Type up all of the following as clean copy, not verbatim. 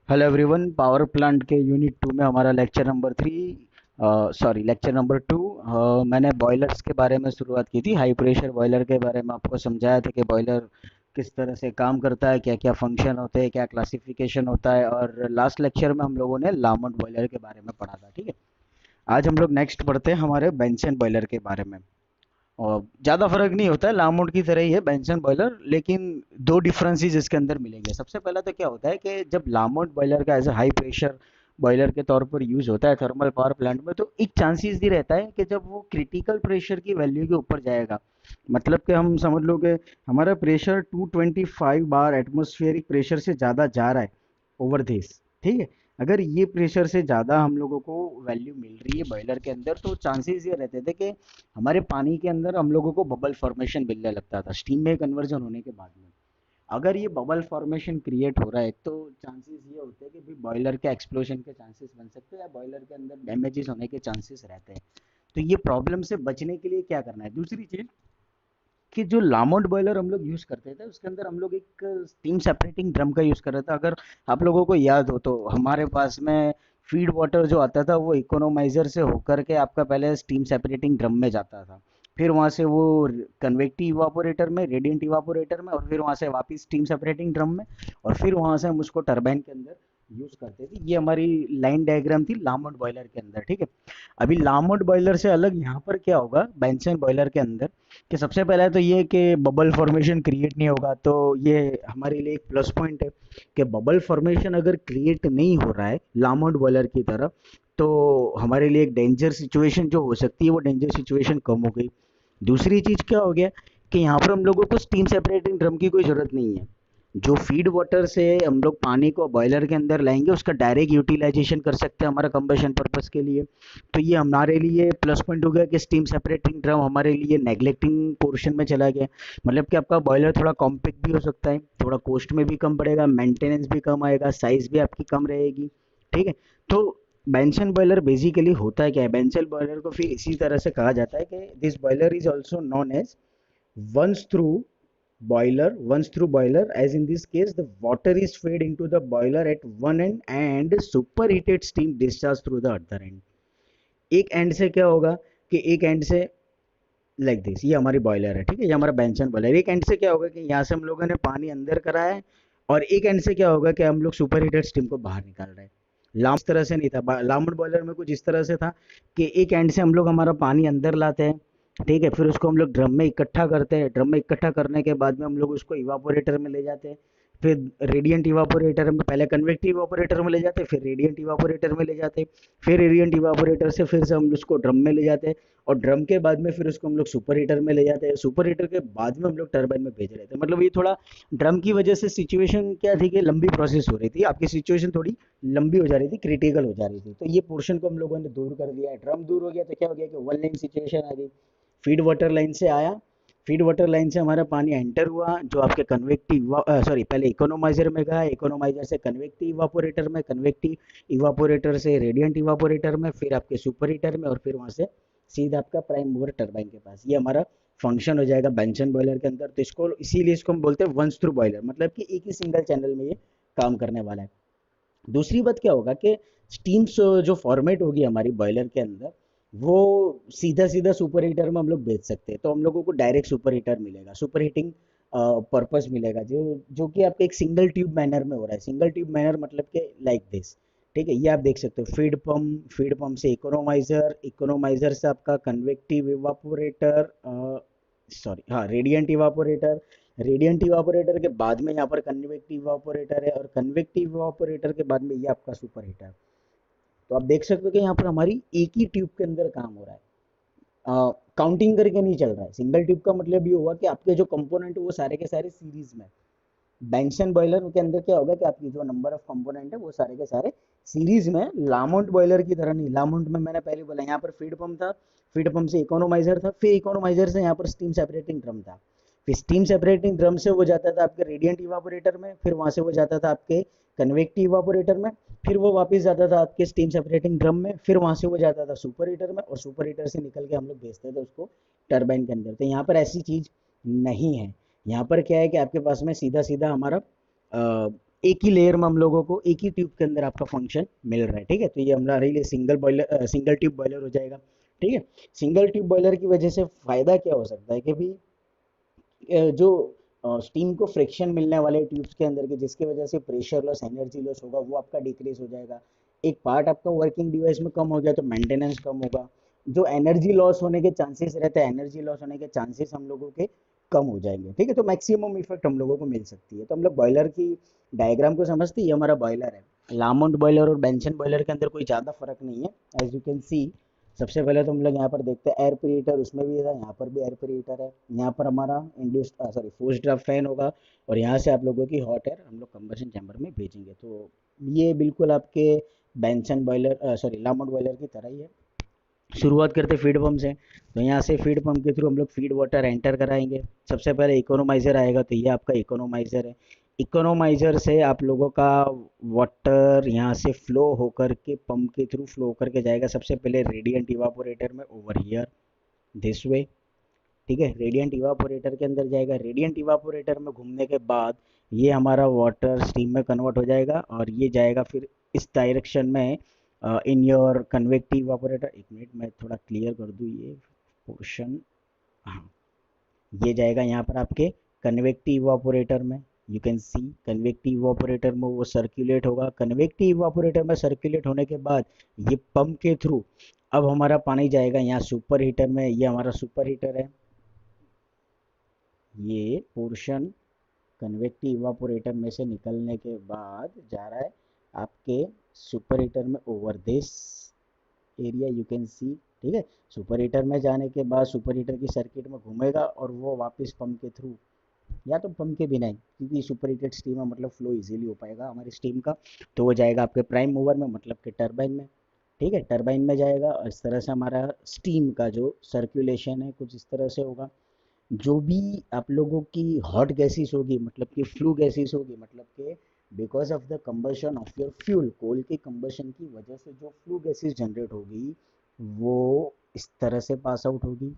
Hello everyone, power plant के unit 2 में हमारा लेक्चर नंबर 2। मैंने बॉयलर्स के बारे में शुरुआत की थी। हाई प्रेशर बॉयलर के बारे में आपको समझाया था कि बॉयलर किस तरह से काम करता है, क्या क्या फंक्शन होते हैं, क्या क्लासिफिकेशन होता है। और लास्ट लेक्चर में हम लोगों ने लामोट बॉयलर के बारे में पढ़ा था। ठीक है, आज हम लोग नेक्स्ट पढ़ते हैं हमारे बेंसन बॉयलर के बारे में। और ज़्यादा फर्क नहीं होता है, लामोट की तरह ही है बेंसन बॉयलर, लेकिन दो डिफरेंसेस इसके अंदर मिलेंगे। सबसे पहला तो क्या होता है कि जब लामोट बॉयलर का as a high pressure boiler के तौर पर यूज होता है थर्मल पावर प्लांट में, तो एक चांसेस ये रहता है कि जब वो क्रिटिकल प्रेशर की वैल्यू के ऊपर जाएगा, मतलब कि हम समझ लो कि हमारा प्रेशर 225 बार एटमॉस्फेरिक प्रेशर से ज़्यादा जा रहा है ओवर दिस। ठीक है, अगर ये प्रेशर से ज़्यादा हम लोगों को वैल्यू मिल रही है बॉयलर के अंदर, तो चांसेस ये रहते थे कि हमारे पानी के अंदर हम लोगों को बबल फॉर्मेशन मिलने लगता था स्टीम में कन्वर्जन होने के बाद में। अगर ये बबल फॉर्मेशन क्रिएट हो रहा है तो चांसेस ये होते हैं कि भी बॉयलर के एक्सप्लोजन के चांसेस बन सकते हैं या बॉयलर के अंदर डैमेजेस होने के चांसेस रहते हैं। तो ये प्रॉब्लम से बचने के लिए क्या करना है, दूसरी चीज कि जो लामोट बॉयलर हम लोग यूज करते थे उसके अंदर हम लोग एक स्टीम सेपरेटिंग ड्रम का यूज कर रहे थे। अगर आप लोगों को याद हो तो हमारे पास में फीड वाटर जो आता था वो इकोनोमाइजर से होकर के आपका पहले स्टीम सेपरेटिंग ड्रम में जाता था, फिर वहां से वो कन्वेक्टिव इवापोरेटर में, रेडिएंट इवापोरेटर में, और फिर वहां से वापस स्टीम सेपरेटिंग ड्रम में, और फिर वहां से हम उसको टरबाइन के अंदर यूज करते थे। ये हमारी लाइन डायग्राम थी लामोट बॉयलर के अंदर। ठीक है, अभी लामोट बॉयलर से अलग यहाँ पर क्या होगा बेंसन बॉयलर के अंदर, कि सबसे पहले तो ये कि बबल फॉर्मेशन क्रिएट नहीं होगा। तो ये हमारे लिए एक प्लस पॉइंट है कि बबल फॉर्मेशन अगर क्रिएट नहीं हो रहा है लामोट बॉयलर की तरफ, तो हमारे लिए एक डेंजर सिचुएशन जो हो सकती है वो डेंजर सिचुएशन कम हो गई। दूसरी चीज क्या हो गया कि यहाँ पर हम लोगों को स्टीम सेपरेटिंग ड्रम की कोई जरूरत नहीं है। जो फीड वाटर से हम लोग पानी को बॉयलर के अंदर लाएंगे उसका डायरेक्ट यूटिलाइजेशन कर सकते हैं हमारा कंबशन पर्पस के लिए। तो ये हमारे लिए प्लस पॉइंट हो गया कि स्टीम सेपरेटिंग ड्रम हमारे लिए नेग्लेक्टिंग पोर्शन में चला गया। मतलब कि आपका बॉयलर थोड़ा कॉम्पैक्ट भी हो सकता है, थोड़ा कॉस्ट में भी कम पड़ेगा, मेंटेनेंस भी कम आएगा, साइज भी आपकी कम रहेगी। ठीक है, तो बेंसन बॉयलर बेसिकली होता है क्या है, बेंसन बॉयलर को फिर इसी तरह से कहा जाता है कि this boiler is also known as once through boiler, as in this case the water is fed into the boiler at one end and superheated steam discharged through the other end। एक and से क्या होगा कि एक and से like this, ये हमारी boiler है। ठीक है, ये हमारा बेंसन बॉयलर। एक एंड से क्या होगा कि यहाँ से हम लोगों ने पानी अंदर करा है, और एक एंड से क्या होगा कि हम लोग सुपर हीटेड स्टीम को बाहर निकाल रहे हैं। लाम इस तरह से नहीं था, लामोट बॉयलर में कुछ इस तरह से था कि एक एंड से हम लोग हमारा पानी अंदर लाते हैं, ठीक है, फिर उसको हम लोग ड्रम में इकट्ठा करते हैं, ड्रम में इकट्ठा करने के बाद में हम लोग उसको इवापोरेटर में ले जाते हैं, फिर रेडियंट इवापोरेटर में, पहले कन्वेक्टिव इवापोरेटर में ले जाते हैं, फिर रेडियंट इवापोरेटर में ले जाते हैं, फिर रेडियंट इवापोरेटर से फिर से हम उसको ड्रम में ले जाते हैं, और ड्रम के बाद में फिर उसको हम लोग सुपर हीटर में ले जाते हैं, सुपर हीटर के बाद में हम लोग टरबाइन में भेज रहे थे। मतलब ये थोड़ा ड्रम की वजह से सिचुएशन क्या थी कि लंबी प्रोसेस हो रही थी, आपकी सिचुएशन थोड़ी लंबी हो जा रही थी, क्रिटिकल हो जा रही थी। तो ये पोर्शन को हम लोगों ने दूर कर दिया है, ड्रम दूर हो गया तो क्या हो गया कि वन लाइन सिचुएशन आ गई। फीड वाटर लाइन से आया, फीड वाटर लाइन से हमारा पानी एंटर हुआ जो आपके कन्वेक्टिव सॉरी पहले इकोनोमाइजर में गया, इकोनोमाइजर से कन्वेक्टिव इवापोरेटर में, कन्वेक्टिव इवापोरेटर से रेडियंट इवापोरेटर में, फिर आपके सुपर हीटर में, और फिर वहां से सीधा आपका प्राइम मूवर टरबाइन के पास। ये हमारा फंक्शन हो जाएगा बेंसन बॉयलर के अंदर। तो इसको इसीलिए इसको हम बोलते हैं वंस थ्रू बॉयलर, मतलब कि एक ही सिंगल चैनल में ये काम करने वाला है। दूसरी बात क्या होगा कि स्टीम जो फॉर्मेट होगी हमारी बॉयलर के अंदर, वो सीधा सीधा सुपर हीटर में हम लोग भेज सकते हैं। तो हम लोगों को डायरेक्ट सुपर हीटर मिलेगा, सुपर हीटिंग पर्पस मिलेगा, जो जो कि आपके एक सिंगल ट्यूब मैनर में हो रहा है। सिंगल ट्यूब मैनर मतलब कि लाइक दिस। ठीक है, ये आप देख सकते हो, फीड पंप से इकोनोमाइजर, इकोनोमाइजर से आपका कन्वेक्टिव इवापोरेटर, सॉरी हाँ रेडियंट इवापोरेटर, रेडियंट इवापोरेटर के बाद में यहाँ पर कन्वेक्टिव इवापोरेटर है, और कन्वेक्टिव इवापोरेटर के बाद में ये आपका सुपर हीटर। तो आप देख सकते हो कि यहाँ पर हमारी एक ही ट्यूब के अंदर काम हो रहा है, काउंटिंग करके नहीं चल रहा है। सिंगल ट्यूब का मतलब ये हुआ कि आपके जो कंपोनेंट है वो सारे के सारे सीरीज में। बेंसन बॉयलर के अंदर क्या होगा कि आपकी जो नंबर ऑफ कंपोनेंट है वो सारे के सारे सीरीज में। लामोट बॉयलर की तरह नहीं, लामोट में मैंने पहले बोला यहाँ पर फीड पंप था, फीड पंप से इकोनोमाइजर था, फिर इकोनोमाइजर से यहाँ पर स्टीम सेपरेटिंग ड्रम था, फिर स्टीम सेपरेटिंग ड्रम से वो जाता था आपके रेडियंट इवापोरेटर में, फिर वहां से वो जाता था आपके कन्वेक्टिव इवापोरेटर में, फिर वो वापस जाता था आपके स्टीम सेपरेटिंग ड्रम में, फिर वहां से वो जाता था सुपर हीटर में, और सुपर हीटर से निकल के हम लोग भेजते थे उसको टरबाइन के अंदर। तो यहाँ पर ऐसी चीज नहीं है। यहाँ पर क्या है कि आपके पास में सीधा सीधा हमारा एक ही लेयर में हम लोगों को एक ही ट्यूब के अंदर आपका फंक्शन मिल रहा है। ठीक है, तो ये हमारे लिए सिंगल ट्यूब बॉयलर हो जाएगा। ठीक है, सिंगल ट्यूब बॉयलर की वजह से फायदा क्या हो सकता है कि भी जो स्टीम को फ्रिक्शन मिलने वाले ट्यूब्स के अंदर के, जिसकी वजह से प्रेशर लॉस, एनर्जी लॉस होगा, वो आपका डिक्रीज हो जाएगा। एक पार्ट आपका वर्किंग डिवाइस में कम हो गया तो मेंटेनेंस कम होगा। जो एनर्जी लॉस होने के चांसेस रहते हैं, एनर्जी लॉस होने के चांसेस हम लोगों के कम हो जाएंगे। ठीक है, तो मैक्सिमम इफेक्ट हम लोगों को मिल सकती है। तो हम लोग बॉयलर की डायग्राम को समझते हैं, ये हमारा बॉयलर है। लामोंट बॉयलर और बेंसन बॉयलर के अंदर कोई ज़्यादा फर्क नहीं है, एज यू कैन सी। सबसे पहले तो हम लोग यहाँ पर देखते हैं एयर प्रीहीटर, उसमें भी है, यहाँ पर भी एयर प्रीहीटर है। यहाँ पर हमारा induced sorry forced draft fan होगा, और यहाँ से आप लोगों की हॉट एयर हम लोग कंबशन चैम्बर में भेजेंगे। तो ये बिल्कुल आपके बेंसन बॉयलर सॉरी लामोट बॉयलर की तरह ही है। शुरुआत करते फीड पंप से। तो यहाँ से फीड पंप के थ्रू हम लोग फीड वाटर एंटर कराएंगे। सबसे पहले इकोनोमाइजर आएगा, तो ये आपका इकोनोमाइजर है। इकोनोमाइजर से आप लोगों का वाटर यहाँ से फ्लो होकर के पंप के थ्रू फ्लो होकर के जाएगा सबसे पहले रेडियंट इवापोरेटर में, ओवर हियर दिस वे। ठीक है, रेडियंट इवापोरेटर के अंदर जाएगा। रेडियंट इवापोरेटर में घूमने के बाद ये हमारा वाटर स्टीम में कन्वर्ट हो जाएगा, और ये जाएगा फिर इस डायरेक्शन में इन योर कन्वेक्टिव इवापोरेटर। एक मिनट मैं थोड़ा क्लियर कर दूँ ये पोर्शन। हाँ, ये जाएगा यहाँ पर आपके कन्वेक्टिव इवापोरेटर में। You can C convective evaporator में वो सर्कुलेट होगा। कन्वेक्टिव इवापोरेटर में सर्कुलेट होने के बाद ये पंप के थ्रू अब हमारा पानी जाएगा यहाँ सुपर हीटर में। ये हमारा सुपर हीटर है। ये पोर्शन कन्वेक्टिव इवापोरेटर में से निकलने के बाद जा रहा है आपके सुपर हीटर में, over this area you can सी। ठीक है, सुपर हीटर में जाने के बाद सुपर हीटर की सर्किट में घूमेगा, और वो वापस पंप के थ्रू या तो पंप के बिना ही, क्योंकि सुपर हीटेड स्टीम में मतलब फ्लो इजीली हो पाएगा हमारी स्टीम का, तो वो जाएगा आपके प्राइम मूवर में, मतलब कि टरबाइन में। ठीक है, टरबाइन में जाएगा, और इस तरह से हमारा स्टीम का जो सर्कुलेशन है कुछ इस तरह से होगा। जो भी आप लोगों की हॉट गैसेस होगी, मतलब कि फ्लू गैसेस होगी, मतलब कि because of the combustion of your fuel, coal के कंबशन की वजह से जो फ्लू गैसेस जनरेट होगी वो इस तरह से पास आउट होगी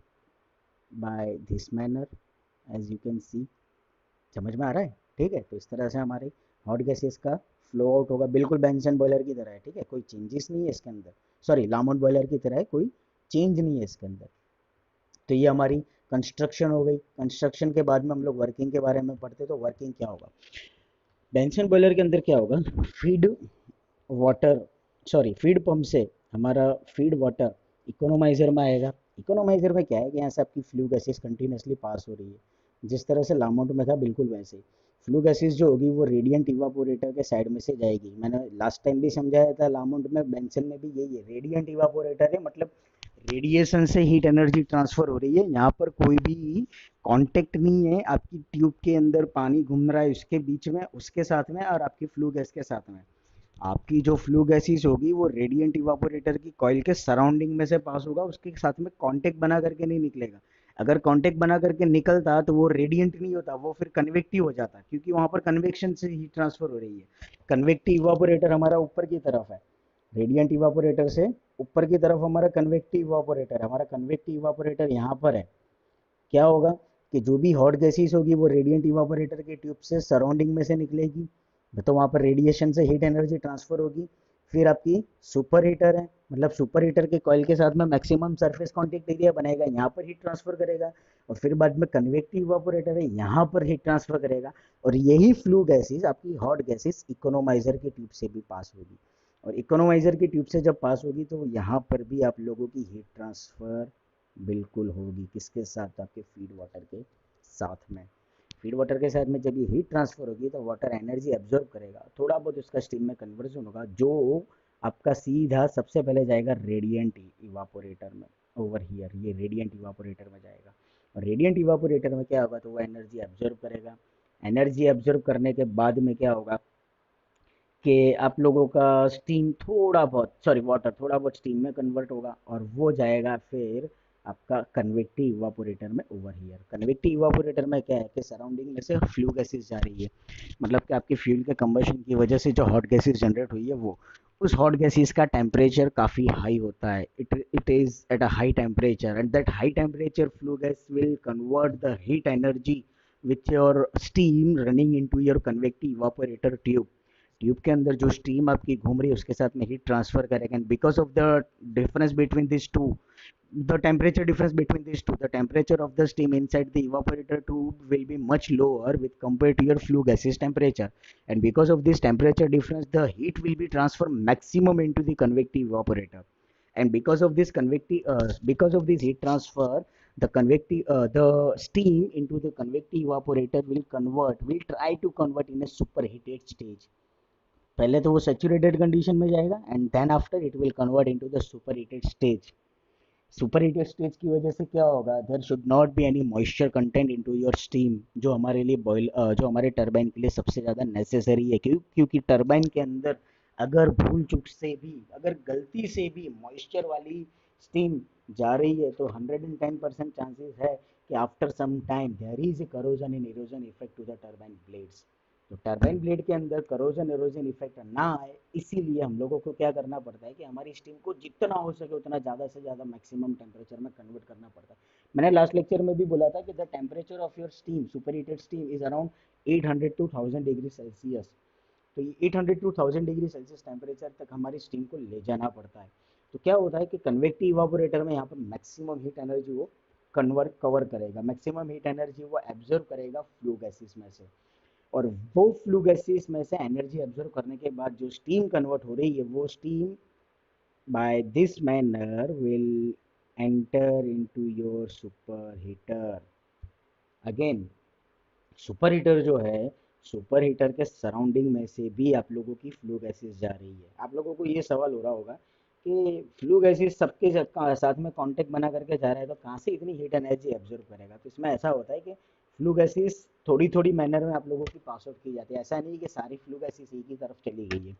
by this manner, as you can see. समझ में आ रहा है? ठीक है, तो इस तरह से हमारे हॉट गैसेस का फ्लो आउट होगा, बिल्कुल बेंसन बॉयलर की तरह है। ठीक है, कोई चेंजेस नहीं है इसके अंदर, सॉरी लामोट बॉयलर की तरह है, कोई चेंज नहीं है इसके अंदर। तो ये हमारी कंस्ट्रक्शन हो गई। कंस्ट्रक्शन के बाद में हम लोग वर्किंग के बारे में पढ़ते, तो वर्किंग क्या होगा। बेंसन बॉयलर के अंदर क्या होगा, feed water sorry feed pump से हमारा फीड वाटर इकोनोमाइजर में आएगा। इकोनोमाइजर में क्या है कि यहाँ से आपकी फ्लू गैसेस कंटिन्यूसली पास हो रही है, जिस तरह से लामोट में था बिल्कुल वैसे ही। फ्लू गैसेस जो होगी वो रेडियंट इवापोरेटर के साइड में से जाएगी। मैंने लास्ट टाइम भी समझाया था, लामोट में बेंसन में भी यही है, रेडियंट इवापोरेटर है, मतलब रेडिएशन से हीट एनर्जी ट्रांसफर हो रही है। यहाँ पर कोई भी कांटेक्ट नहीं है आपकी ट्यूब के अंदर पानी घूम रहा है उसके बीच में, उसके साथ में, और आपकी फ्लू गैस के साथ में। आपकी जो फ्लू गैसेस होगी वो रेडियंट इवापोरेटर की कॉइल के सराउंडिंग में से पास होगा, उसके साथ में कांटेक्ट बना करके नहीं निकलेगा। अगर कांटेक्ट बना करके निकलता तो वो रेडियंट नहीं होता, वो फिर कन्वेक्टिव हो जाता, क्योंकि वहां पर कन्वेक्शन से हीट ट्रांसफर हो रही है। कन्वेक्टिव इवापोरेटर हमारा ऊपर की तरफ है, रेडियंट इवापोरेटर से ऊपर की तरफ हमारा कन्वेक्टिव इवापोरेटर है। हमारा कन्वेक्टिव इवापोरेटर यहाँ पर है। क्या होगा कि जो भी हॉट गैसेस होगी वो रेडियंट इवापोरेटर के ट्यूब से सराउंडिंग में से निकलेगी, तो वहाँ पर रेडिएशन से हीट एनर्जी ट्रांसफर होगी। फिर आपकी सुपर हीटर है, मतलब सुपर हीटर के कॉइल के साथ में मैक्सिमम सरफेस कांटेक्ट एरिया बनाएगा, यहाँ पर हीट ट्रांसफर करेगा। और फिर बाद में कन्वेक्टिव इवापोरेटर है, यहाँ पर हीट ट्रांसफर करेगा। और यही फ्लू गैसेस आपकी हॉट गैसेस इकोनोमाइजर के ट्यूब से भी पास होगी, और इकोनोमाइजर की ट्यूब से जब पास होगी तो यहाँ पर भी आप लोगों की हीट ट्रांसफर बिल्कुल होगी। किसके साथ? आपके फीड वाटर के साथ में। फीड वाटर के साथ में जब ये हीट ट्रांसफर होगी तो वाटर एनर्जी एब्जॉर्ब करेगा, थोड़ा बहुत उसका स्टीम में कन्वर्जन होगा, जो आपका सीधा सबसे पहले जाएगा रेडियंट इवापोरेटर में, ओवर हियर ये रेडियंट इवापोरेटर में जाएगा। और रेडियंट इवापोरेटर में क्या होगा, तो वो एनर्जी एब्जॉर्ब करेगा। एनर्जी एब्जॉर्ब करने के बाद में क्या होगा कि आप लोगों का स्टीम थोड़ा बहुत सॉरी वाटर थोड़ा बहुत स्टीम में कन्वर्ट होगा, और वो जाएगा फिर आपका कन्वेक्टिव इवापोरेटर में, ओवर हियर। कन्वेक्टिव इवापोरेटर में क्या है कि सराउंडिंग में से फ्लू गैसेस जा रही है, मतलब कि आपकी फ्यूल के कंबशन की वजह से जो हॉट गैसेस जनरेट हुई है वो, उस हॉट गैसेस का टेम्परेचर काफ़ी हाई होता है। It is at a high temperature, and that high temperature flue gas will convert the heat energy with your steam running into your convective evaporator tube tube के अंदर जो steam आपकी घूम रही है उसके साथ में हीट ट्रांसफर करेगा, and because of the difference between this two, the temperature difference between these two, the temperature of the steam inside the evaporator tube will be much lower with compared to your flue gases temperature, and because of this temperature difference the heat will be transferred maximum into the convective evaporator, and because of this heat transfer, the steam into the convective evaporator will try to convert in a superheated stage. पहले तो वो saturated condition में जाएगा and then after it will convert into the superheated stage. Super heated stage की वजह से क्या होगा, there should not be any moisture content into your steam, जो हमारे लिए जो हमारे टरबाइन के लिए सबसे ज़्यादा नेसेसरी है। क्योंकि टरबाइन के अंदर अगर भूल चूक से भी, अगर गलती से भी मॉइस्चर वाली स्टीम जा रही है तो 110% चांसेस है कि after some time there is a corrosion and erosion effect to the turbine blades. तो टरबाइन ब्लेड के अंदर करोजन एरोजन इफेक्ट ना आए, इसीलिए हम लोगों को क्या करना पड़ता है कि हमारी स्टीम को जितना हो सके उतना ज़्यादा से ज़्यादा मैक्सिमम टेम्परेचर में कन्वर्ट करना पड़ता है। मैंने लास्ट लेक्चर में भी बोला था कि the temperature of your steam, super heated steam, is around 800 to 1000 degree Celsius. तो ये 800 टू 1000 डिग्री सेल्सियस टेम्परेचर तक हमारी स्टीम को ले जाना पड़ता है। तो क्या होता है कि कन्वेक्टिव इवापोरेटर में यहाँ पर मैक्सिमम हीट एनर्जी वो कवर करेगा, मैक्सिमम हीट एनर्जी वो एब्जॉर्ब करेगा फ्लू गैसेस में से, और वो फ्लू गैसेस में से एनर्जी एब्जॉर्ब करने के बाद जो स्टीम कन्वर्ट हो रही है वो steam by this manner will enter into your super heater. Again super heater जो है, सुपर हीटर के सराउंडिंग में से भी आप लोगों की फ्लू गैसेस जा रही है। आप लोगों को ये सवाल हो रहा होगा कि फ्लू गैसेस सबके साथ में कांटेक्ट बना करके जा रहा है तो कहाँ से इतनी हीट एनर्जी एब्जॉर्ब करेगा। तो इसमें ऐसा होता है कि फ्लू गैसेस थोड़ी थोड़ी मैनर में आप लोगों की पास आउट की जाती है। ऐसा नहीं कि सारी फ्लू गैसेस एक ही तरफ चली गई है,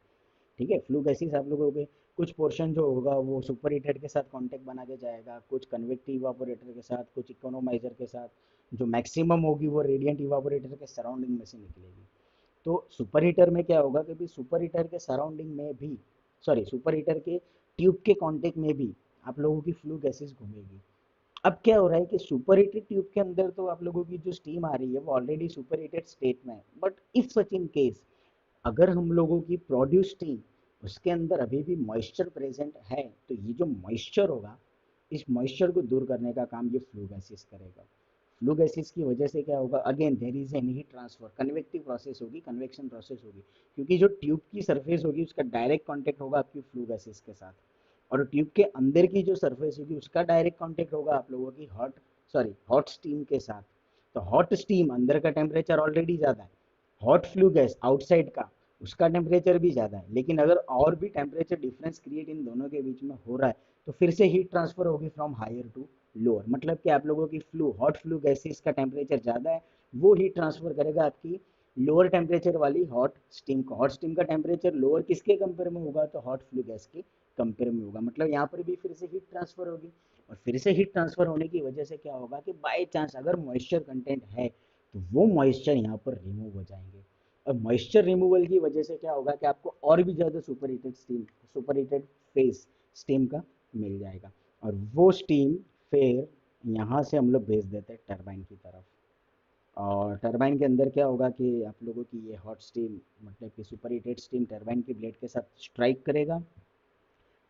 ठीक है। फ्लू गैसेस आप लोगों के कुछ पोर्शन जो होगा वो सुपर हीटर के साथ कांटेक्ट बना के जाएगा, कुछ कन्वेक्टिव इवापोरेटर के साथ, कुछ इकोनोमाइजर के साथ, जो मैक्सिमम होगी वो रेडियंट इवापोरेटर के सराउंडिंग में से निकलेगी। तो सुपर हीटर में क्या होगा कि भी सुपर हीटर के सराउंडिंग में भी, सॉरी, सुपर हीटर के ट्यूब के कांटेक्ट में भी आप लोगों की फ्लू गैसेस घूमेगी। अब क्या हो रहा है कि सुपर हीटेड ट्यूब के अंदर तो आप लोगों की जो स्टीम आ रही है वो ऑलरेडी सुपर हीटेड स्टेट में है, but if such in case अगर हम लोगों की प्रोड्यूस टीम उसके अंदर अभी भी मॉइस्चर प्रेजेंट है तो ये जो मॉइस्चर होगा इस मॉइस्चर को दूर करने का काम ये फ्लू गैसेस करेगा। फ्लू गैसेस की वजह से क्या होगा, again there is an heat transfer, convective process होगी, कन्वेक्शन प्रोसेस होगी, क्योंकि जो ट्यूब की सरफेस होगी उसका डायरेक्ट कांटेक्ट होगा आपकी फ्लू गैसेस के साथ, और ट्यूब के अंदर की जो सरफेस होगी उसका डायरेक्ट कांटेक्ट होगा आप लोगों की हॉट स्टीम के साथ। तो हॉट स्टीम अंदर का टेम्परेचर ऑलरेडी ज़्यादा है, हॉट फ्लू गैस आउटसाइड का उसका टेम्परेचर भी ज़्यादा है, लेकिन अगर और भी टेम्परेचर डिफरेंस क्रिएट इन दोनों के बीच में हो रहा है तो फिर से हीट ट्रांसफर होगी फ्रॉम हायर टू लोअर। मतलब कि आप लोगों की हॉट फ्लू गैसेस का टेम्परेचर ज़्यादा है, वो हीट ट्रांसफर करेगा आपकी लोअर टेम्परेचर वाली हॉट स्टीम को। हॉट स्टीम का टेम्परेचर लोअर किसके कंपेयर में होगा, तो हॉट फ्लू गैस के कंपेयर में होगा। मतलब यहाँ पर भी फिर से हीट ट्रांसफर होगी, और फिर से हीट ट्रांसफर होने की वजह से क्या होगा कि बाय चांस अगर मॉइस्चर कंटेंट है तो वो मॉइस्चर यहाँ पर रिमूव हो जाएंगे। अब मॉइस्चर रिमूवल की वजह से क्या होगा कि आपको और भी ज़्यादा सुपर हीटेड फेस स्टीम का मिल जाएगा, और वो स्टीम फिर यहाँ से हम लोग भेज देते हैं टरबाइन की तरफ। और टरबाइन के अंदर क्या होगा कि आप लोगों की ये हॉट स्टीम, मतलब कि सुपर हीटेड स्टीम टरबाइन की ब्लेड के साथ स्ट्राइक करेगा।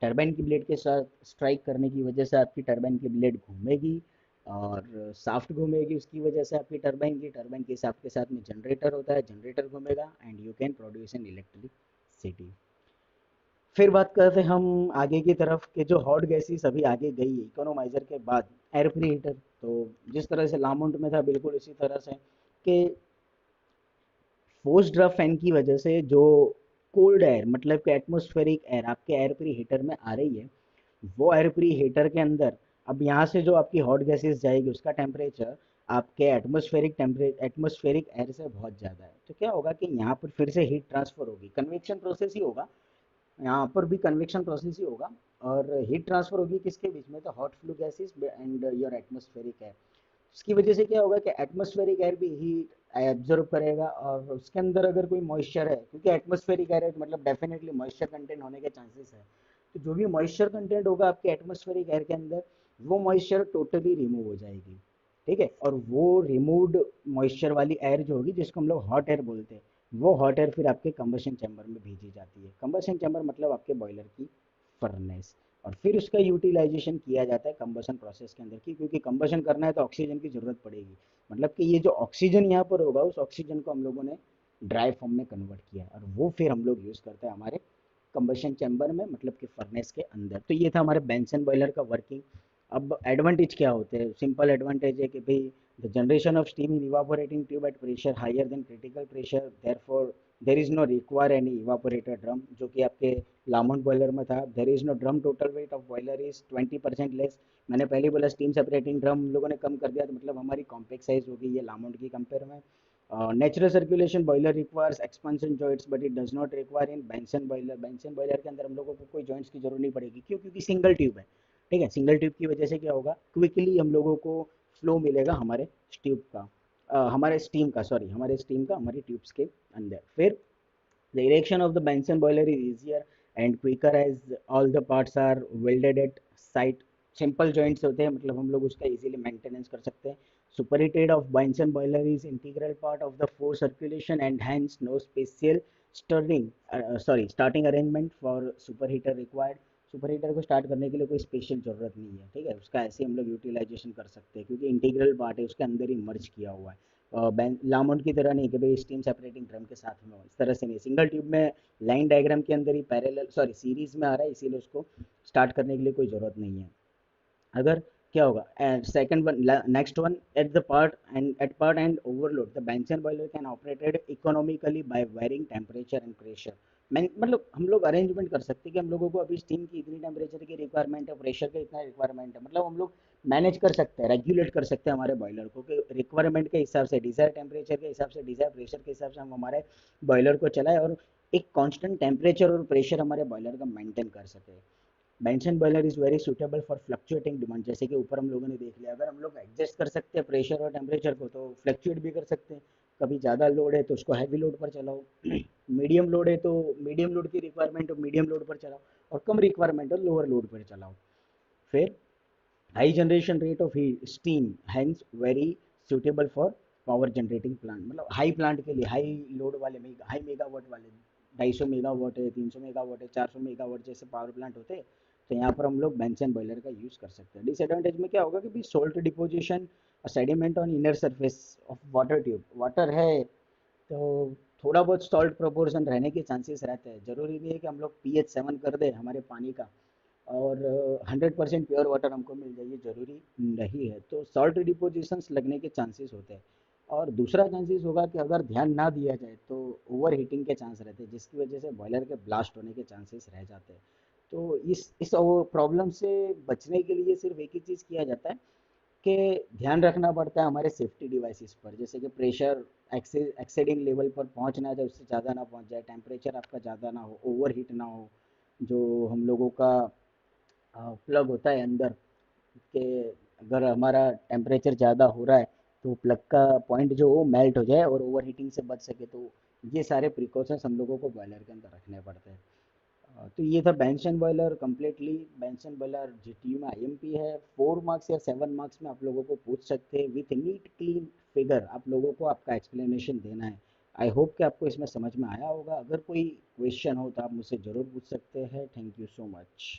टरबाइन की ब्लेड के साथ स्ट्राइक करने की वजह से आपकी टरबाइन की ब्लेड घूमेगी और साफ्ट घूमेगी, उसकी वजह से आपकी टरबाइन के साफ्ट के साथ में जनरेटर होता है, जनरेटर घूमेगा and you can produce an electricity. फिर बात करते हैं हम आगे की तरफ कि जो हॉट गैसेस अभी आगे गई है इकोनोमाइजर के बाद, एयर प्री हीटर। तो जिस तरह से लामोंट में था बिल्कुल इसी तरह से कि फोर्स्ड ड्राफ्ट फैन की वजह से जो कोल्ड एयर, मतलब कि एटमॉस्फेरिक एयर आपके एयर प्री हीटर में आ रही है, वो एयर प्री हीटर के अंदर अब यहाँ से जो आपकी हॉट गैसेस जाएगी उसका टेम्परेचर आपके एटमॉस्फेरिक एयर से बहुत ज़्यादा है। तो क्या होगा कि यहाँ पर फिर से हीट ट्रांसफर होगी, कन्वेक्शन प्रोसेस ही होगा, यहाँ पर भी कन्वेक्शन प्रोसेस ही होगा, और हीट ट्रांसफर होगी किसके बीच में, तो hot flue gases and your atmospheric air. उसकी वजह से क्या होगा कि एटमॉस्फेरिक एयर भी हीट एब्जॉर्ब करेगा, और उसके अंदर अगर कोई मॉइस्चर है, क्योंकि एटमॉस्फेरिक एयर है तो मतलब डेफिनेटली मॉइस्चर कंटेंट होने के चांसेस है, तो जो भी मॉइस्चर कंटेंट होगा आपके एटमॉस्फेरिक एयर के अंदर वो मॉइस्चर टोटली रिमूव हो जाएगी, ठीक है। और वो रिमूव्ड मॉइस्चर वाली एयर जो होगी जिसको हम लोग हॉट एयर बोलते हैं, वो हॉट एयर फिर आपके कंबशन चैम्बर में भेजी जाती है। कंबशन चैम्बर मतलब आपके बॉयलर की फर्नेस। और फिर उसका यूटिलाइजेशन किया जाता है कंबशन प्रोसेस के अंदर की, क्योंकि कंबशन करना है तो ऑक्सीजन की ज़रूरत पड़ेगी। मतलब कि ये जो ऑक्सीजन यहाँ पर होगा, उस ऑक्सीजन को हम लोगों ने ड्राई फॉर्म में कन्वर्ट किया है, और वो फिर हम लोग यूज़ करते हैं हमारे कंबशन चैम्बर में, मतलब कि फर्नेस के अंदर। तो ये था हमारे बेंसन बॉयलर का वर्किंग। अब एडवांटेज क्या होते हैं? सिंपल एडवांटेज है कि भाई the generation of steam in evaporating tube at pressure higher than critical pressure, therefore there is no require any evaporator drum, जो कि आपके लामोंट बॉयलर में था। There is no drum, total weight of boiler is 20% less. मैंने पहले बोला steam separating drum हम लोगों ने कम कर दिया, तो मतलब हमारी कॉम्पैक्ट साइज होगी ये लामोंट की कंपेयर में। Natural circulation boiler requires expansion joints but it does not require in Benson boiler. Benson boiler के अंदर हम लोगों को कोई जॉइंट्स की जरूरत नहीं पड़ेगी। क्यों? क्योंकि सिंगल ट्यूब है। ठीक है, सिंगल ट्यूब की वजह से क्या होगा, क्विकली हम लोगों को फ्लो मिलेगा हमारे ट्यूब का, हमारे स्टीम का, सॉरी, हमारे स्टीम का हमारी ट्यूब्स के अंदर। फिर the erection of the Bunsen boiler is easier and quicker as all the parts are welded at site. Simple joints होते हैं, मतलब हम लोग उसका इजीली मेंटेनेंस कर सकते हैं। Superheated of Bunsen boiler is integral part of the flow circulation and hence no special starting arrangement for superheater required. Superheater को स्टार्ट करने के लिए कोई स्पेशल ज़रूरत नहीं है। ठीक है, उसका ऐसे हम लोग यूटिलाइजेशन कर सकते हैं, क्योंकि इंटीग्रल पार्ट है, उसके अंदर ही मर्ज किया हुआ है। लामोंट की तरह नहीं कि भाई स्टीम सेपरेटिंग ड्रम के साथ में हो, इस तरह से नहीं। सिंगल ट्यूब में लाइन डायग्राम के अंदर ही पैरेलल, सॉरी, सीरीज में आ रहा है, इसीलिए उसको स्टार्ट करने के लिए कोई ज़रूरत नहीं है। अगर क्या होगा, and second one, next one, at the part and at part and overload the Benson boiler can operated economically by varying temperature and pressure. मैं मतलब हम लोग अरेंजमेंट कर सकते हैं कि हम लोगों को अभी स्टीम की इतनी टेम्परेचर की रिक्वायरमेंट है, प्रेशर का इतना रिक्वायरमेंट है, मतलब हम लोग मैनेज कर सकते हैं, रेगुलेट कर सकते हैं हमारे बॉयलर को कि रिक्वायरमेंट के हिसाब से, डिजायर टेम्परेचर के हिसाब से, डिजायर प्रेशर के हिसाब से हम हमारे बॉयलर को चलाएं, और एक कांस्टेंट टेम्परेचर और प्रेशर हमारे बॉयलर का मेंटेन कर सके। Benson boiler is very suitable for fluctuating demand. जैसे कि ऊपर हम लोगों ने देख लिया, अगर हम लोग एडजस्ट कर सकते हैं प्रेशर और टेम्परेचर को, तो फ्लक्चुएट भी कर सकते हैं। कभी ज़्यादा लोड है तो उसको हैवी लोड पर चलाओ, मीडियम लोड है तो मीडियम लोड की रिक्वायरमेंट हो मीडियम लोड पर चलाओ, और कम रिक्वायरमेंट हो लोअर लोड पर चलाओ। फिर high generation rate of steam hence very suitable for power generating plant, मतलब हाई प्लांट के लिए, हाई लोड वाले, हाई मेगावाट वाले, 250 मेगावाट है, 300 मेगावाट है, 400 मेगावाट जैसे पावर प्लांट होते हैं, तो यहाँ पर हम लोग बेंसन बॉयलर का यूज़ कर सकते हैं। डिसएडवांटेज में क्या होगा कि भी salt deposition, sediment on inner surface of water tube, water है तो थोड़ा बहुत सॉल्ट प्रोपोर्शन रहने के चांसेस रहते हैं। ज़रूरी नहीं है कि हम लोग pH 7 कर दें हमारे पानी का और 100% प्योर वाटर हमको मिल जाए, ये ज़रूरी नहीं है। तो सॉल्ट डिपोजिशंस लगने के चांसेस होते हैं। और दूसरा चांसेस होगा कि अगर ध्यान ना दिया जाए तो ओवर हीटिंग के चांस रहते हैं, जिसकी वजह से बॉयलर के ब्लास्ट होने के चांसेस रह जाते हैं। तो इस प्रॉब्लम से बचने के लिए सिर्फ एक ही चीज़ किया जाता है कि ध्यान रखना पड़ता है हमारे सेफ्टी डिवाइसेस पर, जैसे कि प्रेशर एक्सेडिंग लेवल पर पहुंच ना जाए, उससे ज़्यादा ना पहुंच जाए, टेम्परेचर आपका ज़्यादा ना हो, ओवर हीट ना हो। जो हम लोगों का प्लग होता है अंदर के, अगर हमारा टेम्परेचर ज़्यादा हो रहा है तो प्लग का पॉइंट जो वो मेल्ट हो जाए और ओवर हीटिंग से बच सके, तो ये सारे प्रिकॉशंस हम लोगों को बॉयलर के अंदर रखने पड़ते हैं। तो ये था Benson boiler completely. Benson boiler GTU में आईएमपी है, 4 मार्क्स या 7 मार्क्स में आप लोगों को पूछ सकते हैं, विथ नीट क्लीन फिगर आप लोगों को आपका एक्सप्लेनेशन देना है। आई होप कि आपको इसमें समझ में आया होगा। अगर कोई क्वेश्चन हो तो आप मुझसे ज़रूर पूछ सकते हैं। Thank you so much.